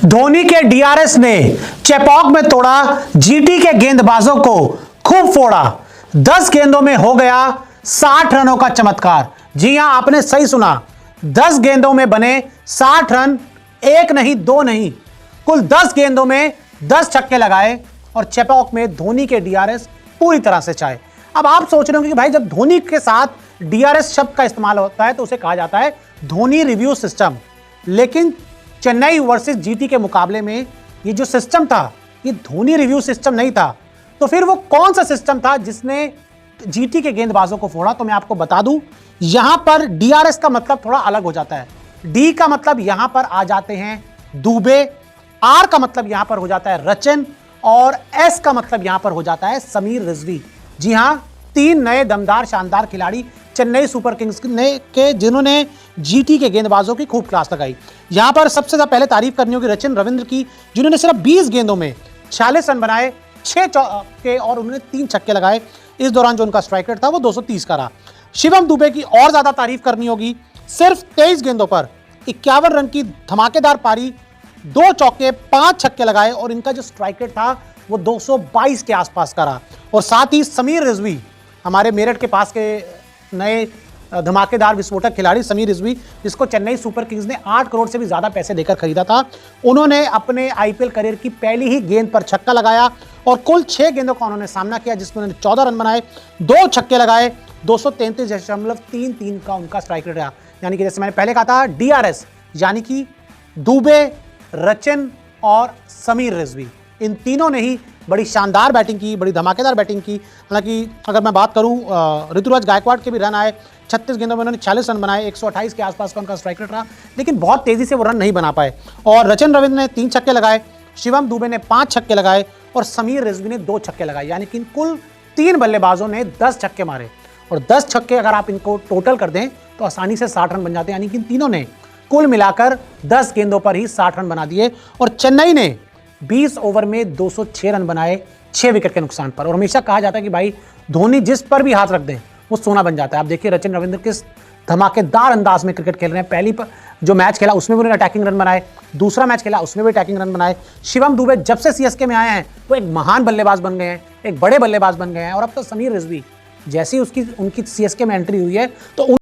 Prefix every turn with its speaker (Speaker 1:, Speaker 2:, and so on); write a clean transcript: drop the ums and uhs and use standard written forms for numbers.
Speaker 1: धोनी के डीआरएस ने चेपॉक में तोड़ा जीटी के गेंदबाजों को खूब फोड़ा। 10 गेंदों में हो गया 60 रनों का चमत्कार। जी हां, आपने सही सुना, 10 गेंदों में बने 60 रन। एक नहीं, दो नहीं, कुल 10 गेंदों में 10 छक्के लगाए और चेपॉक में धोनी के डीआरएस पूरी तरह से चाहे। अब आप सोच रहे होंगे कि भाई जब धोनी के साथ डीआरएस शब्द का इस्तेमाल होता है तो उसे कहा जाता है धोनी रिव्यू सिस्टम, लेकिन चेन्नई वर्सेस जीटी के मुकाबले में ये जो सिस्टम था ये धोनी रिव्यू सिस्टम नहीं था। तो फिर वो कौन सा सिस्टम था जिसने जीटी के गेंदबाजों को फोड़ा? तो मैं आपको बता दूं, यहां पर डीआरएस का मतलब थोड़ा अलग हो जाता है। डी का मतलब यहां पर आ जाते हैं दुबे, आर का मतलब यहां पर हो जाता है रचिन और एस का मतलब यहां पर हो जाता है समीर रिजवी। जी हां, 3 नए दमदार शानदार खिलाड़ी चेन्नई सुपर किंग्स के जिन्होंने जीटी के गेंदबाजों की खूब क्लास लगाई। यहां पर सबसे ज्यादा पहले तारीफ करनी होगी रचिन रविंद्र की, जिन्होंने सिर्फ 20 गेंदों में 46 रन बनाए, 6 चौके और उन्होंने 3 छक्के लगाए। इस दौरान जो उनका स्ट्राइक रेट था वो 230 का रहा। शिवम दुबे की और ज्यादा तारीफ करनी होगी, सिर्फ 23 गेंदों पर 51 रन की धमाकेदार पारी, 2 चौके 5 छक्के लगाए और इनका जो स्ट्राइक रेट था वो 222 के आसपास का रहा। और साथ ही समीर रिजवी, हमारे मेरठ के पास के नए धमाकेदार विस्फोटक खिलाड़ी समीर रिजवी, जिसको चेन्नई सुपर किंग्स ने 8 करोड़ से भी ज्यादा पैसे देकर खरीदा था, उन्होंने अपने आईपीएल करियर की पहली ही गेंद पर छक्का लगाया और कुल 6 गेंदों का उन्होंने सामना किया जिसमें उन्होंने 14 रन बनाए, 2 छक्के लगाए, 233.33 का उनका स्ट्राइक रेट रहा। यानी कि जैसे मैंने पहले कहा था डीआरएस यानी कि दुबे, रचिन और समीर रिजवी, इन तीनों ने ही बड़ी शानदार बैटिंग की, बड़ी धमाकेदार बैटिंग की। हालांकि अगर मैं बात करूं ऋतुराज गायकवाड़ के भी रन आए, 36 गेंदों में उन्होंने 40 रन बनाए, 128 के आसपास का उनका स्ट्राइक रेट रहा, लेकिन बहुत तेजी से वो रन नहीं बना पाए। और रचिन रविंद्र ने 3 छक्के लगाए, शिवम दुबे ने 5 छक्के लगाए और समीर रिजवी ने 2 छक्के लगाए। यानी कि कुल 3 बल्लेबाजों ने 10 छक्के मारे और 10 छक्के अगर आप इनको टोटल कर दें तो आसानी से 60 रन बन जाते हैं। यानी कि इन तीनों ने कुल मिलाकर 10 गेंदों पर ही 60 रन बना दिए और चेन्नई ने 20 ओवर में 206 रन बनाए 6 विकेट के नुकसान पर। और हमेशा कहा जाता है कि भाई धोनी जिस पर भी हाथ रख दें वो सोना बन जाता है। आप देखिए रचिन रविंद्र किस धमाकेदार अंदाज में क्रिकेट खेल रहे हैं। पहली जो मैच खेला उसमें भी उन्होंने अटैकिंग रन बनाए, दूसरा मैच खेला उसमें भी अटैकिंग रन बनाए। शिवम दुबे जब से सीएसके में आए हैं वो एक महान बल्लेबाज बन गए हैं, एक बड़े बल्लेबाज बन गए हैं। और अब तो समीर रिजवी जैसी उनकी सीएसके में एंट्री हुई है तो